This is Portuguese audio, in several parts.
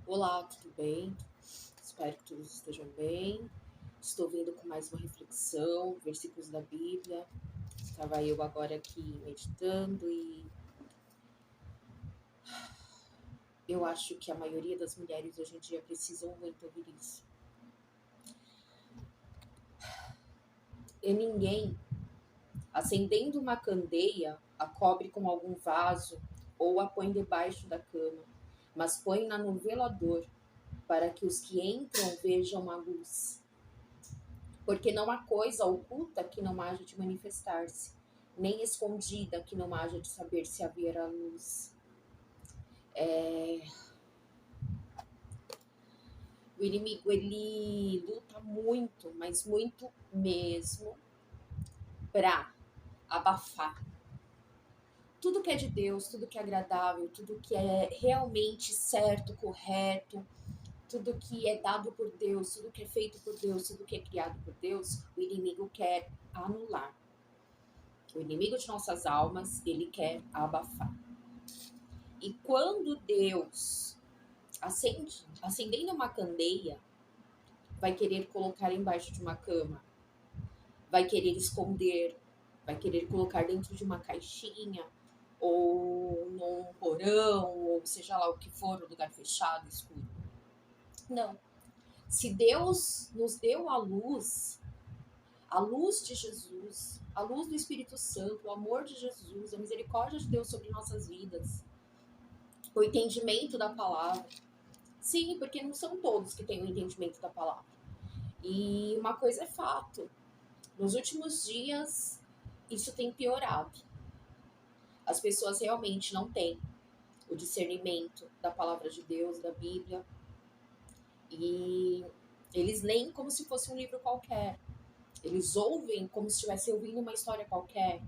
Olá, tudo bem? Espero que todos estejam bem. Estou vindo com mais uma reflexão, versículos da Bíblia. Estava eu agora aqui meditando e eu acho que a maioria das mulheres hoje em dia precisam muito ouvir isso. E ninguém, acendendo uma candeia, a cobre com algum vaso ou a põe debaixo da cama, mas põe-na no velador, para que os que entram vejam a luz. Porque não há coisa oculta que não haja de manifestar-se, nem escondida que não haja de saber se haver a luz. O inimigo, ele luta muito, mas muito mesmo, para abafar tudo que é de Deus, tudo que é agradável, tudo que é realmente certo, correto, tudo que é dado por Deus, tudo que é feito por Deus, tudo que é criado por Deus, o inimigo quer anular. O inimigo de nossas almas, ele quer abafar. E quando Deus acendendo uma candeia, vai querer colocar embaixo de uma cama, vai querer esconder, vai querer colocar dentro de uma caixinha, ou num porão, ou seja lá o que for, um lugar fechado, escuro. Não. Se Deus nos deu a luz de Jesus, a luz do Espírito Santo, o amor de Jesus, a misericórdia de Deus sobre nossas vidas, o entendimento da palavra. Sim, porque não são todos que têm o entendimento da palavra. E uma coisa é fato, nos últimos dias isso tem piorado. As pessoas realmente não têm o discernimento da palavra de Deus, da Bíblia, e eles leem como se fosse um livro qualquer. Eles ouvem como se estivesse ouvindo uma história qualquer.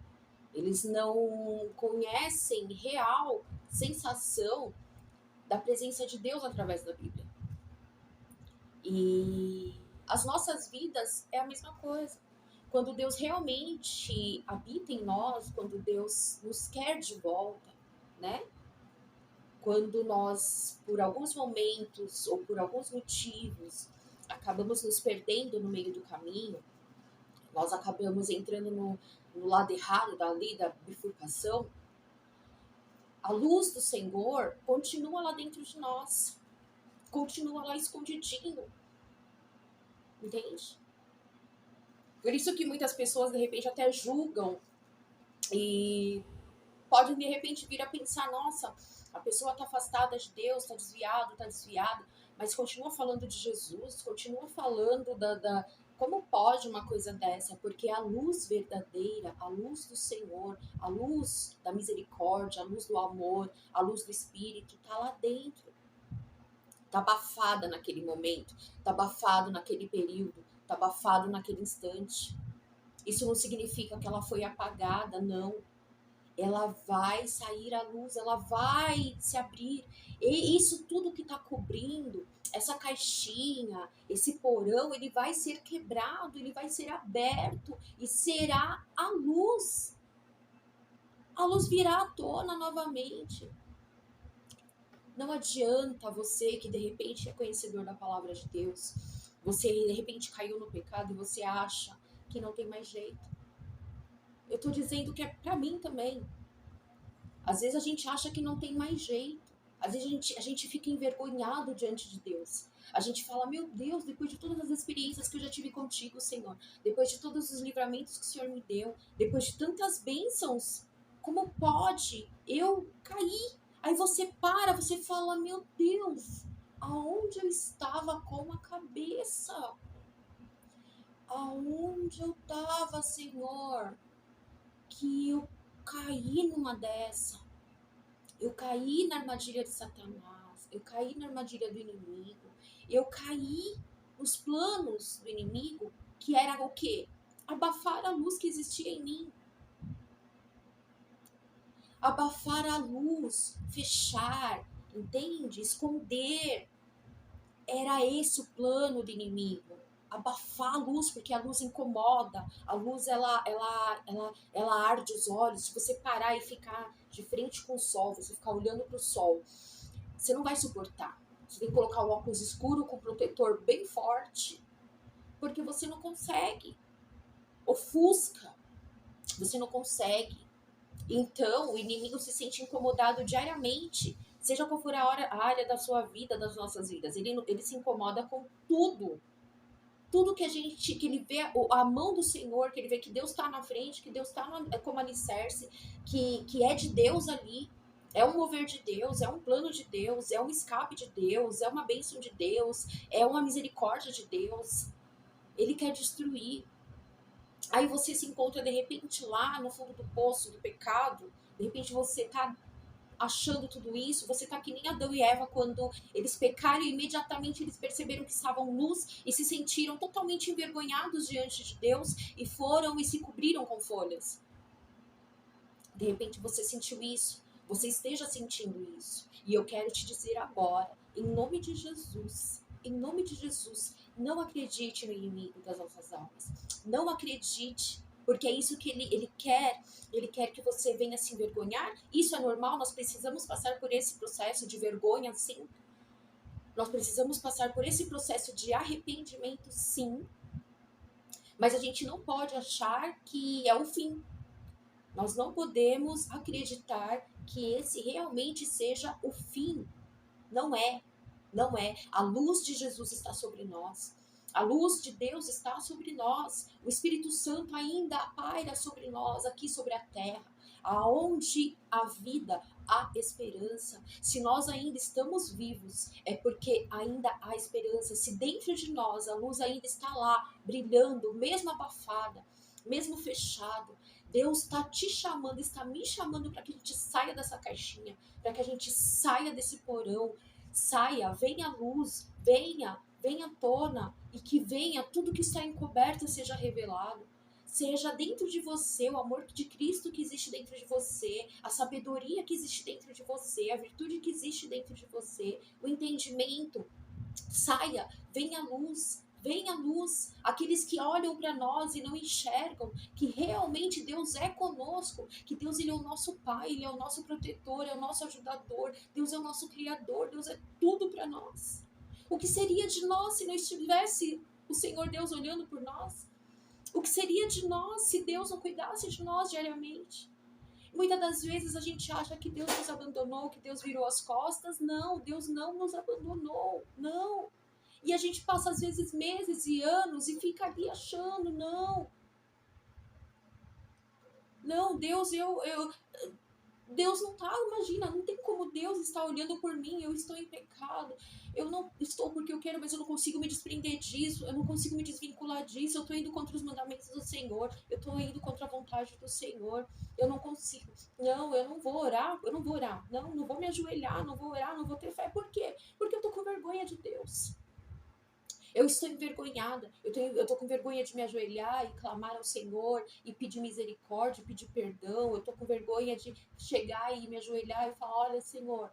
Eles não conhecem real sensação da presença de Deus através da Bíblia. E as nossas vidas é a mesma coisa. Quando Deus realmente habita em nós, quando Deus nos quer de volta, né? Quando nós, por alguns momentos ou por alguns motivos, acabamos nos perdendo no meio do caminho, nós acabamos entrando no lado errado dali da bifurcação, a luz do Senhor continua lá dentro de nós, continua lá escondidinho, entende? Por isso que muitas pessoas, de repente, até julgam e podem, de repente, vir a pensar, nossa, a pessoa está afastada de Deus, está desviada, mas continua falando de Jesus, continua falando como pode uma coisa dessa? Porque a luz verdadeira, a luz do Senhor, a luz da misericórdia, a luz do amor, a luz do Espírito, está lá dentro. Está abafada naquele momento, está abafado naquele período, está abafado naquele instante. Isso não significa que ela foi apagada, não. Ela vai sair à luz, ela vai se abrir. E isso tudo que está cobrindo, essa caixinha, esse porão, ele vai ser quebrado, ele vai ser aberto e será a luz. A luz virá à tona novamente. Não adianta você que de repente é conhecedor da palavra de Deus, você de repente caiu no pecado e você acha que não tem mais jeito. Eu tô dizendo que é pra mim também. Às vezes a gente acha que não tem mais jeito. Às vezes a gente fica envergonhado diante de Deus. A gente fala, meu Deus, depois de todas as experiências que eu já tive contigo, Senhor, depois de todos os livramentos que o Senhor me deu, depois de tantas bênçãos, como pode eu cair? Aí você para, você fala, meu Deus, aonde eu estava com a cabeça? Aonde eu estava, Senhor, que eu caí numa dessa? Eu caí na armadilha de Satanás, eu caí na armadilha do inimigo, eu caí nos planos do inimigo, que era o quê? Abafar a luz que existia em mim. Abafar a luz, fechar, entende? Esconder. Era esse o plano do inimigo. Abafar a luz, porque a luz incomoda. A luz, ela arde os olhos. Se você parar e ficar de frente com o sol, você ficar olhando para o sol, você não vai suportar. Você tem que colocar um óculos escuro com protetor bem forte, porque você não consegue. Ofusca, você não consegue. Então, o inimigo se sente incomodado diariamente, seja qual for a área da sua vida, das nossas vidas. Ele se incomoda com tudo. Tudo que que ele vê a mão do Senhor, que ele vê que Deus está na frente, que Deus está como alicerce, que é de Deus ali, é um mover de Deus, é um plano de Deus, é um escape de Deus, é uma bênção de Deus, é uma misericórdia de Deus. Ele quer destruir. Aí você se encontra de repente lá no fundo do poço do pecado, de repente você tá achando tudo isso, você tá que nem Adão e Eva quando eles pecaram e imediatamente eles perceberam que estavam nus e se sentiram totalmente envergonhados diante de Deus e foram e se cobriram com folhas. De repente você sentiu isso, você esteja sentindo isso. E eu quero te dizer agora, em nome de Jesus, não acredite no inimigo das nossas almas. Não acredite, porque é isso que ele quer. Ele quer que você venha se envergonhar. Isso é normal, nós precisamos passar por esse processo de vergonha, sim. Nós precisamos passar por esse processo de arrependimento, sim. Mas a gente não pode achar que é o fim. Nós não podemos acreditar que esse realmente seja o fim. Não é. Não é. A luz de Jesus está sobre nós. A luz de Deus está sobre nós. O Espírito Santo ainda paira sobre nós, aqui sobre a terra. Aonde há vida, há esperança. Se nós ainda estamos vivos, é porque ainda há esperança. Se dentro de nós a luz ainda está lá, brilhando, mesmo abafada, mesmo fechado, Deus está te chamando, está me chamando para que a gente saia dessa caixinha, para que a gente saia desse porão, saia, venha a luz, venha à tona e que venha tudo que está encoberto seja revelado. Seja dentro de você o amor de Cristo que existe dentro de você, a sabedoria que existe dentro de você, a virtude que existe dentro de você, o entendimento. Saia, venha a luz. Venha a luz, aqueles que olham para nós e não enxergam que realmente Deus é conosco, que Deus ele é o nosso Pai, Ele é o nosso protetor, é o nosso ajudador, Deus é o nosso Criador, Deus é tudo para nós. O que seria de nós se não estivesse o Senhor Deus olhando por nós? O que seria de nós se Deus não cuidasse de nós diariamente? Muitas das vezes a gente acha que Deus nos abandonou, que Deus virou as costas. Não, Deus não nos abandonou, não. E a gente passa às vezes meses e anos e fica ali achando, não, Deus não tá, imagina, não tem como Deus estar olhando por mim, eu estou em pecado, eu não estou porque eu quero, mas eu não consigo me desprender disso, eu não consigo me desvincular disso, eu estou indo contra os mandamentos do Senhor, eu estou indo contra a vontade do Senhor, eu não consigo, não, eu não vou orar, não vou me ajoelhar, não vou orar, não vou ter fé, por quê? Porque eu estou com vergonha de Deus. Eu estou envergonhada, eu tô com vergonha de me ajoelhar e clamar ao Senhor e pedir misericórdia, pedir perdão. Eu estou com vergonha de chegar e me ajoelhar e falar: olha, Senhor,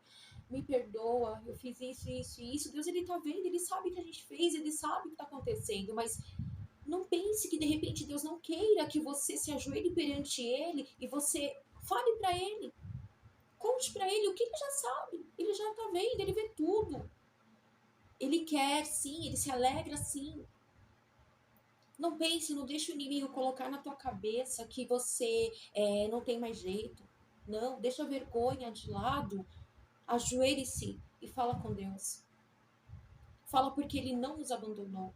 me perdoa, eu fiz isso, isso e isso. Deus, Ele está vendo, Ele sabe o que a gente fez, Ele sabe o que está acontecendo, mas não pense que de repente Deus não queira que você se ajoelhe perante Ele e você fale para Ele. Conte para Ele o que Ele já sabe, Ele já está vendo, Ele vê tudo. Ele quer sim, Ele se alegra sim. Não pense, não deixe o inimigo colocar na tua cabeça que você não tem mais jeito. Não, deixa a vergonha de lado, ajoelhe-se e fala com Deus. Fala porque Ele não nos abandonou.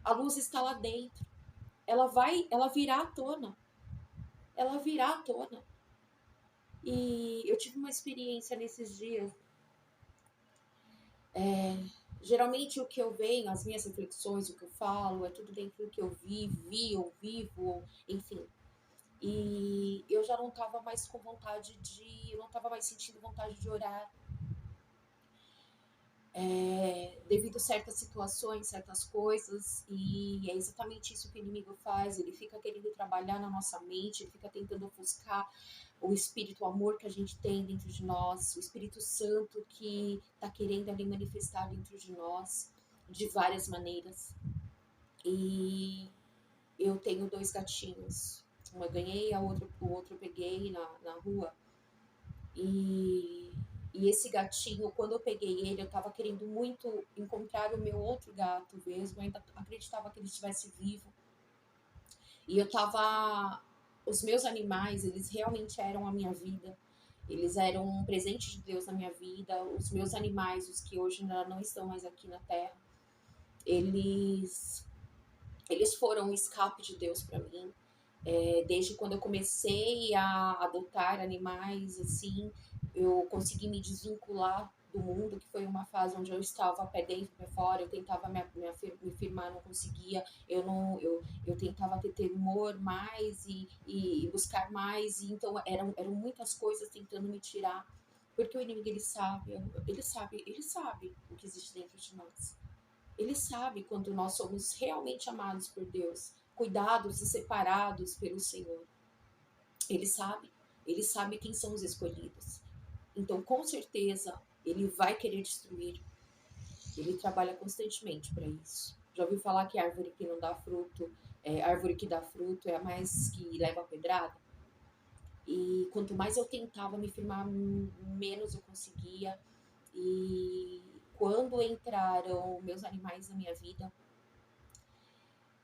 A luz está lá dentro. Ela virá à tona. Ela virá à tona. E eu tive uma experiência nesses dias. Geralmente o que eu venho, as minhas reflexões, o que eu falo, é tudo dentro do que eu vivi ou vivo, enfim. E eu já não estava mais com vontade eu não estava mais sentindo vontade de orar. Devido a certas situações, certas coisas, e é exatamente isso que o inimigo faz. Ele fica querendo trabalhar na nossa mente, ele fica tentando ofuscar o espírito, o amor que a gente tem dentro de nós, o Espírito Santo que está querendo ali manifestar dentro de nós de várias maneiras. E eu tenho 2 gatinhos, uma eu ganhei, o outro eu peguei na rua. E E esse gatinho, quando eu peguei ele, eu tava querendo muito encontrar o meu outro gato mesmo. Eu ainda acreditava que ele estivesse vivo. E eu tava. Os meus animais, eles realmente eram a minha vida. Eles eram um presente de Deus na minha vida. Os meus animais, os que hoje ainda não estão mais aqui na Terra, eles, eles foram um escape de Deus para mim. Desde quando eu comecei a adotar animais, assim, eu consegui me desvincular do mundo, que foi uma fase onde eu estava pé dentro, pé fora, eu tentava me firmar, não conseguia, eu tentava ter temor mais e buscar mais, e então eram muitas coisas tentando me tirar, porque o inimigo ele sabe o que existe dentro de nós. Ele sabe quando nós somos realmente amados por Deus, cuidados e separados pelo Senhor. Ele sabe, ele sabe quem são os escolhidos. Então, com certeza, ele vai querer destruir. Ele trabalha constantemente para isso. Já ouviu falar que árvore que não dá fruto, árvore que dá fruto é a mais que leva a pedrada? E quanto mais eu tentava me firmar, menos eu conseguia. E quando entraram meus animais na minha vida,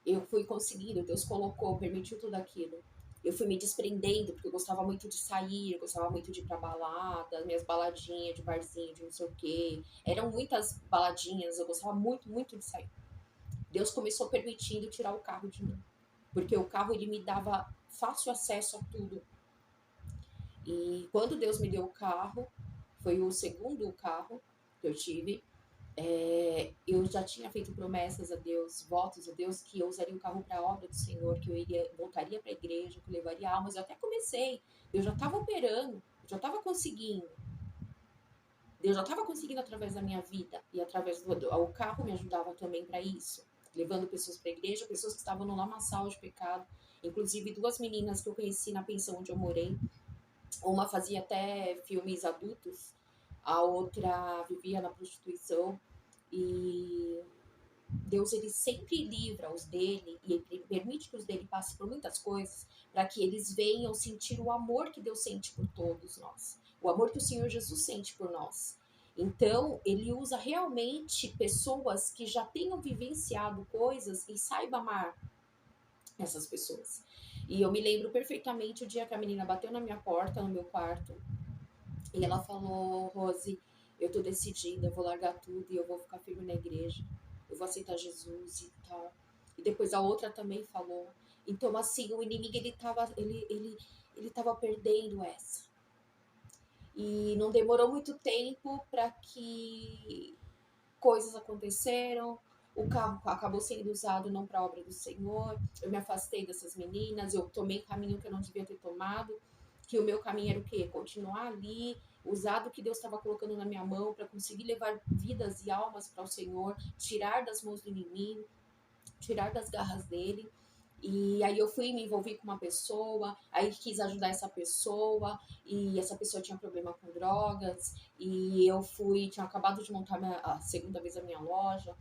eu fui conseguindo, Deus colocou, permitiu tudo aquilo. Eu fui me desprendendo, porque eu gostava muito de sair, eu gostava muito de ir pra balada, minhas baladinhas de barzinho, de não sei o quê. Eram muitas baladinhas, eu gostava muito, muito de sair. Deus começou permitindo tirar o carro de mim. Porque o carro, ele me dava fácil acesso a tudo. E quando Deus me deu o carro, foi o segundo carro que eu tive, eu já tinha feito promessas a Deus, votos a Deus, que eu usaria o carro para a obra do Senhor, que voltaria para a igreja, que eu levaria almas. Eu até comecei, eu já estava operando, eu já estava conseguindo. Deus já estava conseguindo através da minha vida e através o carro me ajudava também para isso, levando pessoas para a igreja, pessoas que estavam no lamaçal de pecado, inclusive duas meninas que eu conheci na pensão onde eu morei. Uma fazia até filmes adultos, a outra vivia na prostituição. E Deus, ele sempre livra os dele e ele permite que os dele passem por muitas coisas para que eles venham sentir o amor que Deus sente por todos nós, o amor que o Senhor Jesus sente por nós. Então, ele usa realmente pessoas que já tenham vivenciado coisas e saiba amar essas pessoas. E eu me lembro perfeitamente o dia que a menina bateu na minha porta, no meu quarto, e ela falou: Rose, eu tô decidida, eu vou largar tudo e eu vou ficar firme na igreja. Eu vou aceitar Jesus e tal. E depois a outra também falou. Então, assim, o inimigo, ele tava perdendo essa. E não demorou muito tempo para que coisas aconteceram. O carro acabou sendo usado não para a obra do Senhor. Eu me afastei dessas meninas, eu tomei caminho que eu não devia ter tomado, que o meu caminho era o quê? Continuar ali, usar do que Deus estava colocando na minha mão para conseguir levar vidas e almas para o Senhor, tirar das mãos do inimigo, tirar das garras dele. E aí eu fui me envolvi com uma pessoa, aí quis ajudar essa pessoa, e essa pessoa tinha problema com drogas, e eu tinha acabado de montar a segunda vez a minha loja,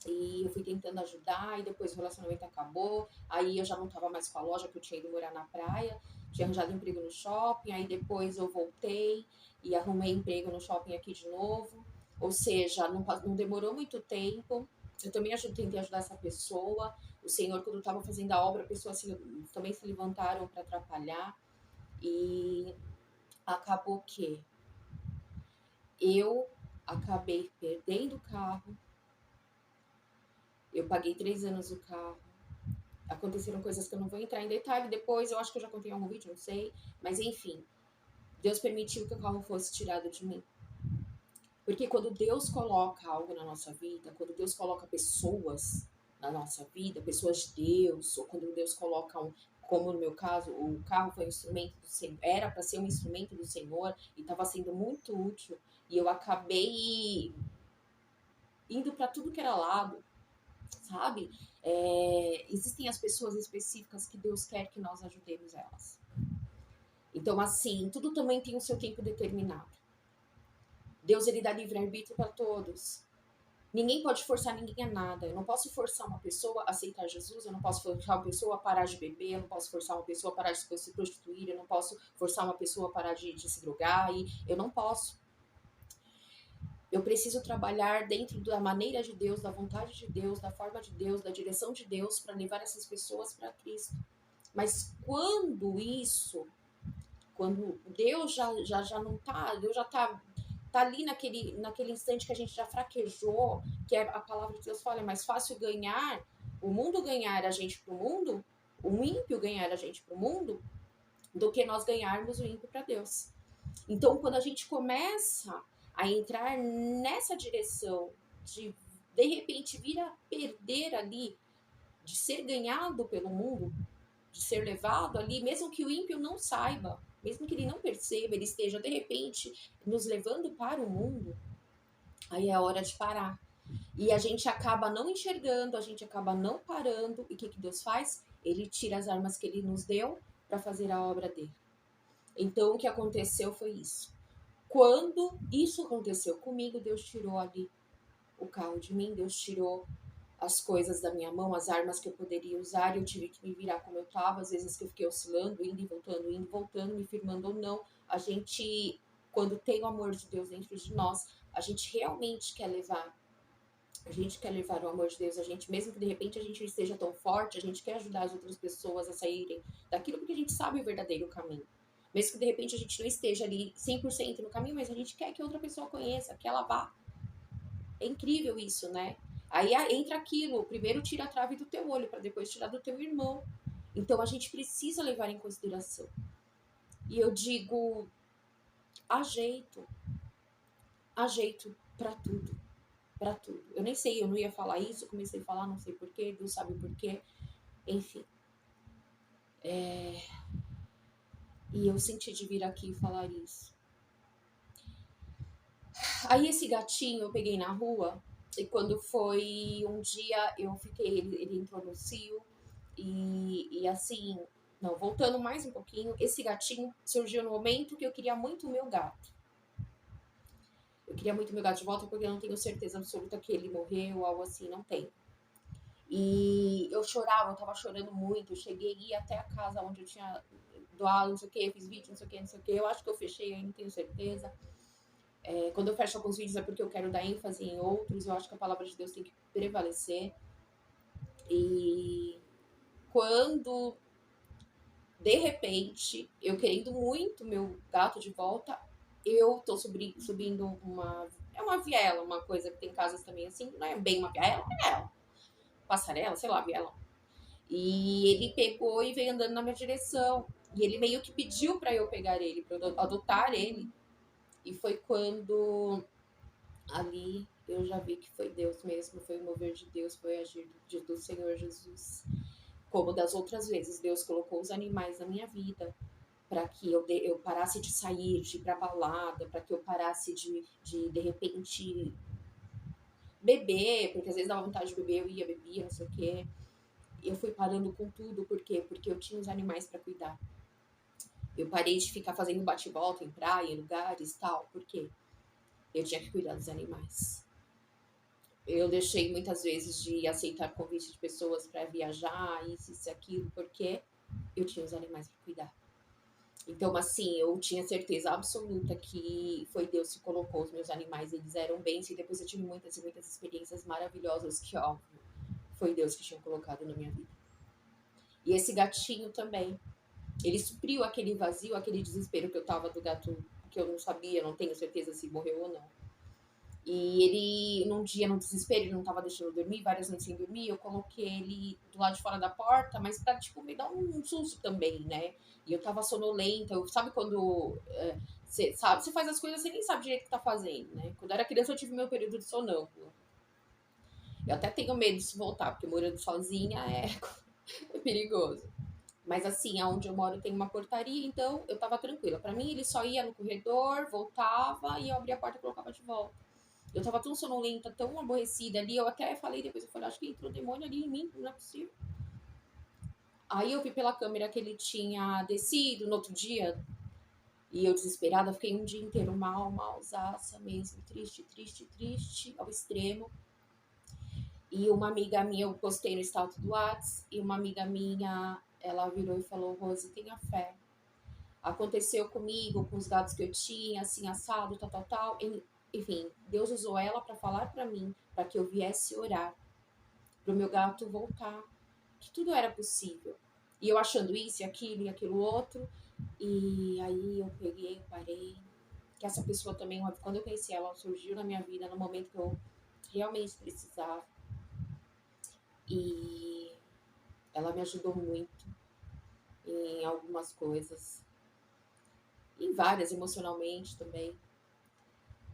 e eu fui tentando ajudar, e depois o relacionamento acabou, aí eu já não estava mais com a loja, porque eu tinha ido morar na praia, tinha arranjado emprego no shopping, aí depois eu voltei e arrumei emprego no shopping aqui de novo, ou seja, não demorou muito tempo, eu também tentei ajudar essa pessoa, o Senhor, quando estava fazendo a obra, pessoas também se levantaram para atrapalhar, e acabou que eu acabei perdendo o carro, eu paguei 3 anos o carro, aconteceram coisas que eu não vou entrar em detalhe depois, eu acho que eu já contei em algum vídeo, não sei, mas enfim, Deus permitiu que o carro fosse tirado de mim. Porque quando Deus coloca algo na nossa vida, quando Deus coloca pessoas na nossa vida, pessoas de Deus, ou quando Deus coloca como no meu caso, o carro foi um instrumento do Senhor, era para ser um instrumento do Senhor e estava sendo muito útil, e eu acabei indo para tudo que era lado, sabe? Existem as pessoas específicas que Deus quer que nós ajudemos elas. Então, assim, tudo também tem o seu tempo determinado. Deus, ele dá livre-arbítrio para todos. Ninguém pode forçar ninguém a nada. Eu não posso forçar uma pessoa a aceitar Jesus, eu não posso forçar uma pessoa a parar de beber, eu não posso forçar uma pessoa a parar de se prostituir, eu não posso forçar uma pessoa a parar de se drogar, e eu não posso. Eu preciso trabalhar dentro da maneira de Deus, da vontade de Deus, da forma de Deus, da direção de Deus para levar essas pessoas para Cristo. Mas quando Deus já não tá, Deus já tá ali naquele instante que a gente já fraquejou, que é a palavra de Deus fala, é mais fácil ganhar, o mundo ganhar a gente pro mundo, o ímpio ganhar a gente pro mundo, do que nós ganharmos o ímpio para Deus. Então, quando a gente começa a entrar nessa direção de repente vir a perder ali, de ser ganhado pelo mundo, de ser levado ali, mesmo que o ímpio não saiba, mesmo que ele não perceba, ele esteja de repente nos levando para o mundo, aí é hora de parar. E a gente acaba não enxergando, a gente acaba não parando. E o que Deus faz? Ele tira as armas que ele nos deu para fazer a obra dele. Então o que aconteceu foi isso. Quando isso aconteceu comigo, Deus tirou ali o carro de mim, Deus tirou as coisas da minha mão, as armas que eu poderia usar, e eu tive que me virar como eu estava, às vezes que eu fiquei oscilando, indo e voltando, me firmando ou não. A gente, quando tem o amor de Deus dentro de nós, a gente realmente quer levar. A gente quer levar o amor de Deus, a gente, mesmo que de repente a gente esteja tão forte, a gente quer ajudar as outras pessoas a saírem daquilo porque a gente sabe o verdadeiro caminho. Mesmo que de repente a gente não esteja ali 100% no caminho, mas a gente quer que outra pessoa conheça, que ela vá. É incrível isso, né? Aí entra aquilo, primeiro tira a trave do teu olho, para depois tirar do teu irmão. Então a gente precisa levar em consideração. E eu digo, ajeito, ajeito para tudo, para tudo. Eu nem sei, eu não ia falar isso, comecei a falar, não sei porquê, Deus sabe porquê, enfim. E eu senti de vir aqui e falar isso. Aí esse gatinho eu peguei na rua, e quando foi um dia, eu fiquei, ele entrou no cio, e assim, não, voltando mais um pouquinho, esse gatinho surgiu no momento que eu queria muito o meu gato. Eu queria muito o meu gato de volta porque eu não tenho certeza absoluta que ele morreu ou algo assim, não tenho. E eu chorava, eu tava chorando muito, eu cheguei e ia até a casa onde eu tinha doado, não sei o que, fiz vídeo, não sei o que, não sei o que, eu acho que eu fechei, eu não tenho certeza. Quando eu fecho alguns vídeos é porque eu quero dar ênfase em outros, eu acho que a palavra de Deus tem que prevalecer. E quando, de repente, eu querendo muito meu gato de volta, eu tô subindo uma... É uma viela, uma coisa que tem casas também assim, não é bem uma viela, é viela. Passarela, sei lá, viela. E ele pegou e veio andando na minha direção. E ele meio que pediu para eu pegar ele, para eu adotar ele. E foi quando ali eu já vi que foi Deus mesmo, foi o mover de Deus, foi o agir do Senhor Jesus. Como das outras vezes, Deus colocou os animais na minha vida para que eu parasse de sair, de ir pra balada, para que eu parasse de repente, beber, porque às vezes dava vontade de beber, eu ia, bebia, não sei o quê. Eu fui parando com tudo, por quê? Porque eu tinha os animais para cuidar. Eu parei de ficar fazendo bate-volta em praia, em lugares e tal, porque eu tinha que cuidar dos animais. Eu deixei muitas vezes de aceitar convite de pessoas para viajar, isso e aquilo, porque eu tinha os animais para cuidar. Então, assim, eu tinha certeza absoluta que foi Deus que colocou os meus animais, eles eram bens, e depois eu tive muitas e muitas experiências maravilhosas que, ó, foi Deus que tinha colocado na minha vida. E esse gatinho também, ele supriu aquele vazio, aquele desespero que eu tava do gato, que eu não sabia, não tenho certeza se morreu ou não. E ele, num dia, no desespero, ele não tava deixando eu dormir, várias noites sem dormir, eu coloquei ele do lado de fora da porta, mas pra, tipo, me dar um susto também, né? E eu tava sonolenta, sabe quando você sabe, você faz as coisas, você nem sabe direito o que tá fazendo, né? Quando eu era criança, eu tive meu período de sonâmbula. Eu até tenho medo de se voltar, porque morando sozinha é perigoso. Mas assim, aonde eu moro tem uma portaria, então eu tava tranquila. Pra mim, ele só ia no corredor, voltava e eu abria a porta e colocava de volta. Eu tava tão sonolenta, tão aborrecida ali, eu até falei depois, eu falei, acho que entrou demônio ali em mim, não é possível. Aí eu vi pela câmera que ele tinha descido no outro dia, e eu desesperada, fiquei um dia inteiro malzaça mesmo, triste, triste, triste, ao extremo. E uma amiga minha, eu postei no status do Whats, e uma amiga minha, ela virou e falou, Rose, tenha fé. Aconteceu comigo, com os gatos que eu tinha, assim, assado, tal. Enfim, Deus usou ela para falar para mim, para que eu viesse orar, para o meu gato voltar, que tudo era possível. E eu achando isso e aquilo outro, e aí eu peguei, parei, que essa pessoa também, quando eu conheci ela, surgiu na minha vida no momento que eu realmente precisava. E ela me ajudou muito em algumas coisas, em várias, emocionalmente também.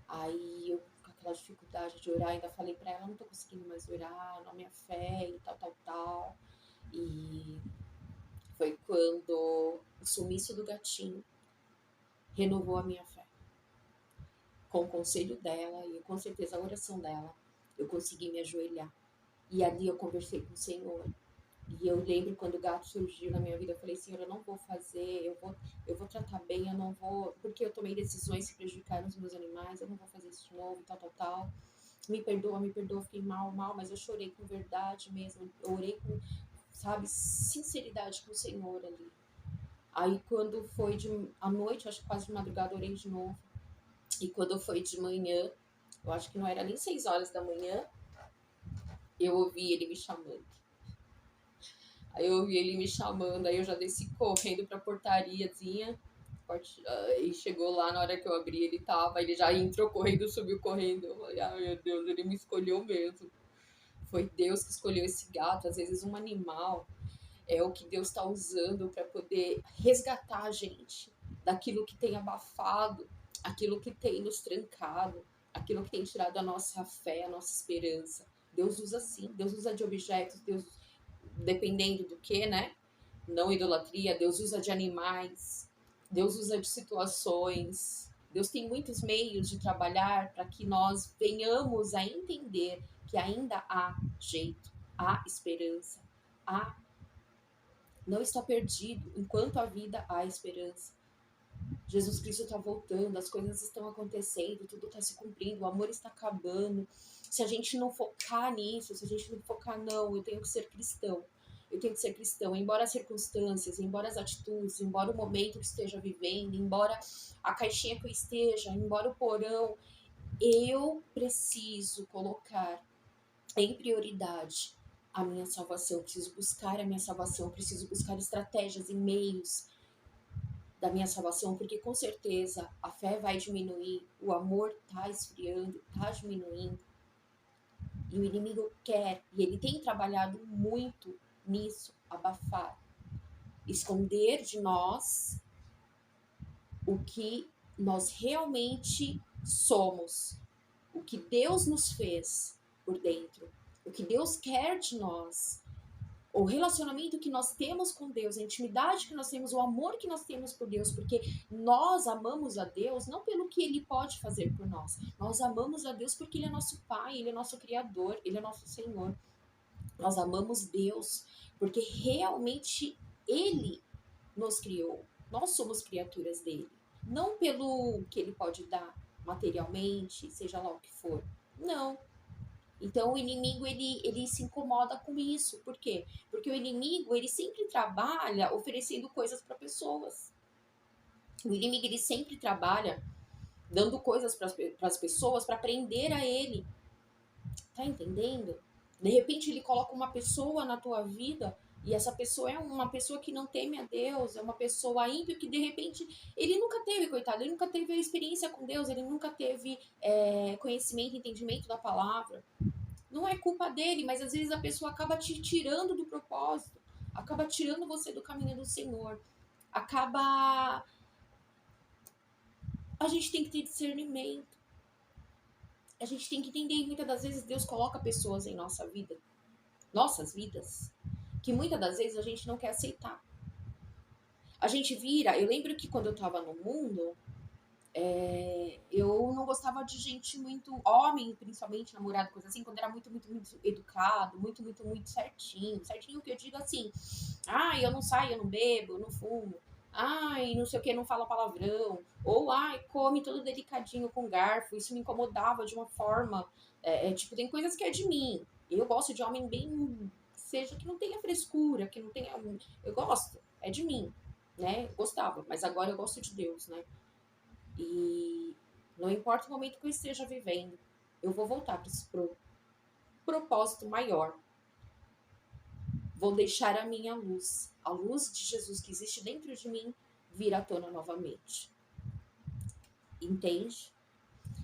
Aí eu, com aquela dificuldade de orar, ainda falei pra ela, não tô conseguindo mais orar, na minha fé e tal, tal, tal. E foi quando o sumiço do gatinho renovou a minha fé. Com o conselho dela e com certeza a oração dela, eu consegui me ajoelhar. E ali eu conversei com o Senhor. E eu lembro quando o gato surgiu na minha vida, eu falei, Senhor, eu não vou fazer, eu vou tratar bem, eu não vou, porque eu tomei decisões que prejudicaram os meus animais, eu não vou fazer isso de novo, tal, tal, tal. Me perdoa, fiquei mal, mas eu chorei com verdade mesmo, eu orei com, sabe, sinceridade com o Senhor ali. Aí quando foi à noite, acho que quase de madrugada, eu orei de novo. E quando foi de manhã, eu acho que não era nem 6 horas da manhã, eu ouvi ele me chamando. Aí eu ouvi ele me chamando, aí eu já desci correndo pra portariazinha. E chegou lá, na hora que eu abri, ele já entrou correndo, subiu correndo. Eu falei, ai meu Deus, ele me escolheu mesmo. Foi Deus que escolheu esse gato. Às vezes um animal é o que Deus está usando para poder resgatar a gente daquilo que tem abafado, aquilo que tem nos trancado, aquilo que tem tirado a nossa fé, a nossa esperança. Deus usa sim, Deus usa de objetos, Deus, dependendo do que, né? Não idolatria, Deus usa de animais, Deus usa de situações. Deus tem muitos meios de trabalhar para que nós venhamos a entender que ainda há jeito, há esperança, há não está perdido. Enquanto há vida, há esperança. Jesus Cristo está voltando, as coisas estão acontecendo, tudo está se cumprindo, o amor está acabando. Se a gente não focar nisso, se a gente não focar, não, eu tenho que ser cristão. Eu tenho que ser cristão, embora as circunstâncias, embora as atitudes, embora o momento que esteja vivendo, embora a caixinha que eu esteja, embora o porão, eu preciso colocar em prioridade a minha salvação, eu preciso buscar a minha salvação, eu preciso buscar estratégias e meios da minha salvação, porque com certeza a fé vai diminuir, o amor tá esfriando, tá diminuindo, e o inimigo quer, e ele tem trabalhado muito nisso, abafar, esconder de nós o que nós realmente somos, o que Deus nos fez por dentro, o que Deus quer de nós, o relacionamento que nós temos com Deus, a intimidade que nós temos, o amor que nós temos por Deus, porque nós amamos a Deus não pelo que Ele pode fazer por nós amamos a Deus porque Ele é nosso Pai, Ele é nosso Criador, Ele é nosso Senhor. Nós amamos Deus porque realmente Ele nos criou. Nós somos criaturas dele, não pelo que Ele pode dar materialmente, seja lá o que for. Não, então o inimigo ele se incomoda com isso. Por quê? Porque o inimigo ele sempre trabalha oferecendo coisas para pessoas. O inimigo ele sempre trabalha dando coisas para as pessoas para prender a ele. Tá entendendo? De repente ele coloca uma pessoa na tua vida e essa pessoa é uma pessoa que não teme a Deus, é uma pessoa ímpia que de repente ele nunca teve, coitado, ele nunca teve a experiência com Deus, ele nunca teve conhecimento, entendimento da palavra. Não é culpa dele, mas às vezes a pessoa acaba te tirando do propósito, acaba tirando você do caminho do Senhor, acaba. A gente tem que ter discernimento, a gente tem que entender, e muitas das vezes Deus coloca pessoas em nossa vida, nossas vidas, que muitas das vezes a gente não quer aceitar. A gente vira, eu lembro que quando eu tava no mundo, eu não gostava de gente muito, homem, principalmente, namorado, coisa assim, quando era muito, muito, muito educado, muito, muito, muito certinho. Certinho que eu digo assim, eu não saio, eu não bebo, eu não fumo. Não sei o que, não fala palavrão. Ou, come todo delicadinho com garfo. Isso me incomodava de uma forma, tipo, tem coisas que é de mim. Eu gosto de homem bem, seja que não tenha frescura, que não tenha, eu gosto, é de mim, né? Eu gostava, mas agora eu gosto de Deus, né? E Não importa o momento que eu esteja vivendo, eu vou voltar para esse propósito maior. Vou deixar a minha luz, a luz de Jesus que existe dentro de mim, vir à tona novamente. Entende?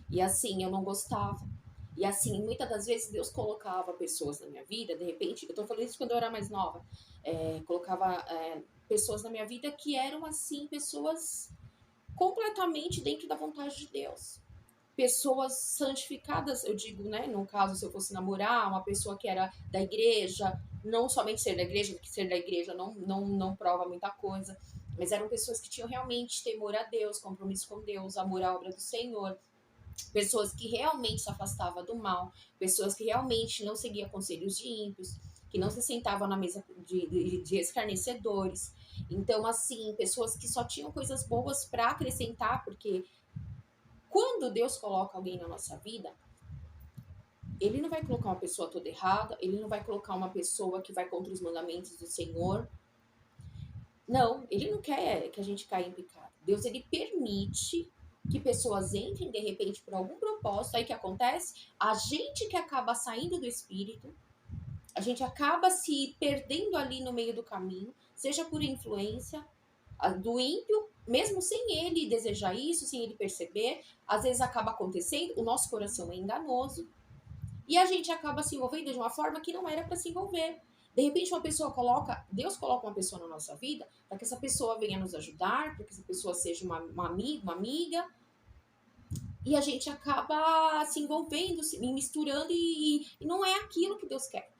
E assim, eu não gostava. E assim, muitas das vezes Deus colocava pessoas na minha vida, de repente, eu tô falando isso quando eu era mais nova, colocava pessoas na minha vida que eram assim, pessoas completamente dentro da vontade de Deus. Pessoas santificadas, eu digo, né? No caso, se eu fosse namorar, uma pessoa que era da igreja, não somente ser da igreja, porque ser da igreja não prova muita coisa, mas eram pessoas que tinham realmente temor a Deus, compromisso com Deus, amor à obra do Senhor, pessoas que realmente se afastavam do mal, pessoas que realmente não seguiam conselhos de ímpios, que não se sentavam na mesa de escarnecedores. Então, assim, pessoas que só tinham coisas boas para acrescentar, porque quando Deus coloca alguém na nossa vida, ele não vai colocar uma pessoa toda errada, ele não vai colocar uma pessoa que vai contra os mandamentos do Senhor. Não, ele não quer que a gente caia em pecado. Deus, ele permite que pessoas entrem de repente por algum propósito. Aí o que acontece? A gente que acaba saindo do espírito, a gente acaba se perdendo ali no meio do caminho, seja por influência do ímpio, mesmo sem ele desejar isso, sem ele perceber, às vezes acaba acontecendo, o nosso coração é enganoso, e a gente acaba se envolvendo de uma forma que não era para se envolver. De repente, Deus coloca uma pessoa na nossa vida para que essa pessoa venha nos ajudar, para que essa pessoa seja uma amiga, e a gente acaba se envolvendo, se misturando, e não é aquilo que Deus quer.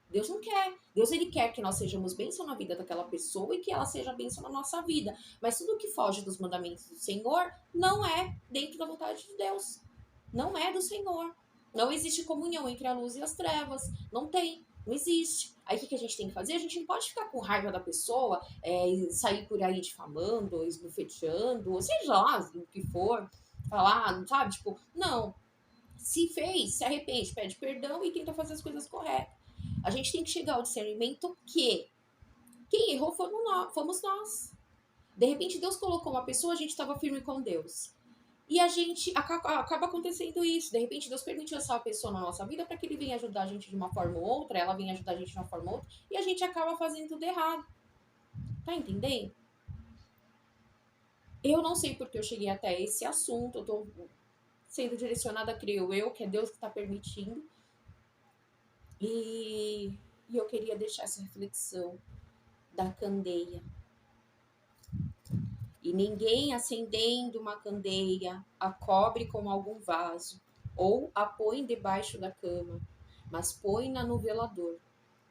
Deus não quer. Deus, ele quer que nós sejamos bênção na vida daquela pessoa e que ela seja bênção na nossa vida. Mas tudo que foge dos mandamentos do Senhor não é dentro da vontade de Deus. Não é do Senhor. Não existe comunhão entre a luz e as trevas. Não tem. Não existe. Aí o que a gente tem que fazer? A gente não pode ficar com raiva da pessoa, sair por aí difamando, esbufeteando, ou seja lá o que for, falar, sabe? Tipo, não. Se fez, se arrepende, pede perdão e tenta fazer as coisas corretas. A gente tem que chegar ao discernimento que quem errou fomos nós. De repente, Deus colocou uma pessoa, a gente estava firme com Deus. E a gente acaba acontecendo isso. De repente, Deus permitiu essa pessoa na nossa vida para que ele venha ajudar a gente de uma forma ou outra, ela venha ajudar a gente de uma forma ou outra, e a gente acaba fazendo tudo errado. Tá entendendo? Eu não sei porque eu cheguei até esse assunto, eu tô sendo direcionada, creio eu, que é Deus que está permitindo. E eu queria deixar essa reflexão da candeia. E ninguém acendendo uma candeia a cobre com algum vaso, ou a põe debaixo da cama, mas põe-na no velador,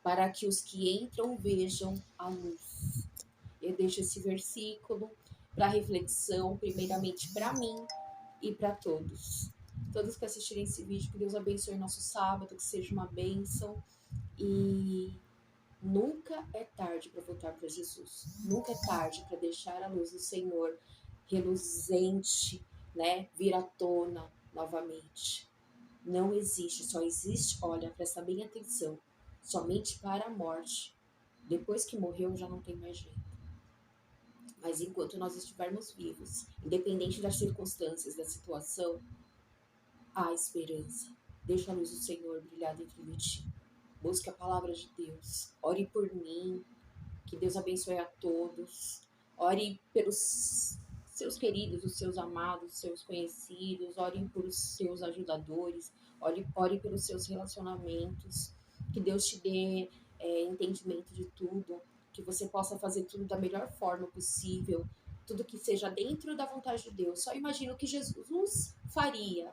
para que os que entram vejam a luz. Eu deixo esse versículo para reflexão, primeiramente para mim e para todos. Todos que assistirem esse vídeo, que Deus abençoe nosso sábado, que seja uma bênção. E nunca é tarde para voltar para Jesus. Nunca é tarde para deixar a luz do Senhor reluzente, né, vir à tona novamente. Não existe, só existe, olha, presta bem atenção, somente para a morte. Depois que morreu já não tem mais jeito. Mas enquanto nós estivermos vivos, independente das circunstâncias, da situação, há esperança. Deixa a luz do Senhor brilhar dentro de ti. Busque a palavra de Deus. Ore por mim. Que Deus abençoe a todos. Ore pelos seus queridos, os seus amados, os seus conhecidos. Ore por seus ajudadores. Ore pelos seus relacionamentos. Que Deus te dê entendimento de tudo. Que você possa fazer tudo da melhor forma possível. Tudo que seja dentro da vontade de Deus. Só imagina o que Jesus faria.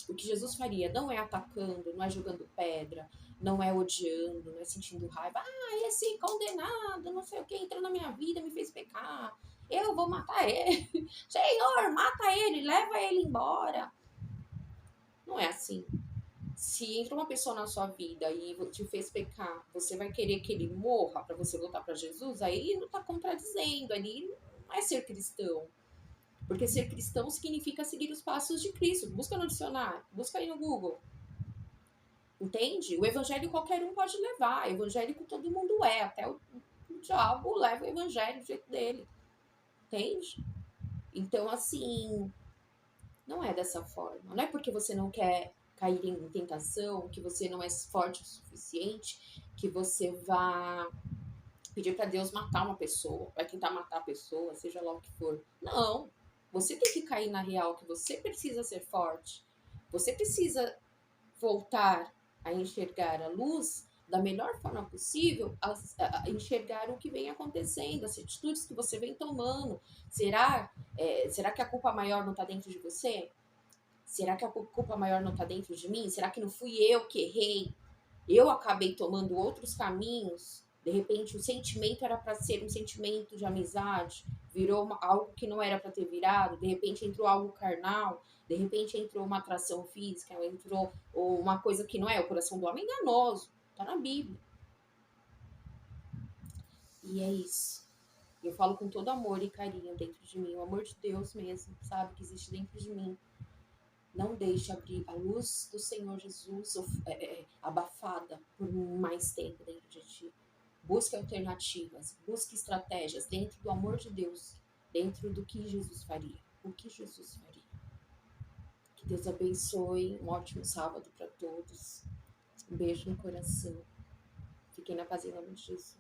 O que Jesus faria não é atacando, não é jogando pedra, não é odiando, não é sentindo raiva. Ah, esse condenado, não sei o que, entrou na minha vida, me fez pecar. Eu vou matar ele. Senhor, mata ele, leva ele embora. Não é assim. Se entra uma pessoa na sua vida e te fez pecar, você vai querer que ele morra para você voltar para Jesus? Aí não está contradizendo, ali não é ser cristão. Porque ser cristão significa seguir os passos de Cristo. Busca no dicionário, busca aí no Google. Entende? O evangelho qualquer um pode levar. Evangélico todo mundo é. Até o diabo leva o evangelho do jeito dele. Entende? Então, assim, não é dessa forma. Não é porque você não quer cair em tentação, que você não é forte o suficiente, que você vá pedir para Deus matar uma pessoa, vai tentar matar a pessoa, seja lá o que for. Não. Você tem que cair na real que você precisa ser forte. Você precisa voltar a enxergar a luz da melhor forma possível, a enxergar o que vem acontecendo, as atitudes que você vem tomando. Será que a culpa maior não está dentro de você? Será que a culpa maior não está dentro de mim? Será que não fui eu que errei? Eu acabei tomando outros caminhos. De repente, o sentimento era para ser um sentimento de amizade, virou algo que não era para ter virado. De repente, entrou algo carnal. De repente, entrou uma atração física, entrou uma coisa que não é. O coração do homem é enganoso. Está na Bíblia. E é isso. Eu falo com todo amor e carinho dentro de mim. O amor de Deus mesmo, sabe? Que existe dentro de mim. Não deixe abrir a luz do Senhor Jesus abafada por mais tempo dentro de ti. Busque alternativas, busque estratégias dentro do amor de Deus, dentro do que Jesus faria. O que Jesus faria. Que Deus abençoe. Um ótimo sábado para todos. Um beijo no coração. Fiquem na paz em nome de Jesus.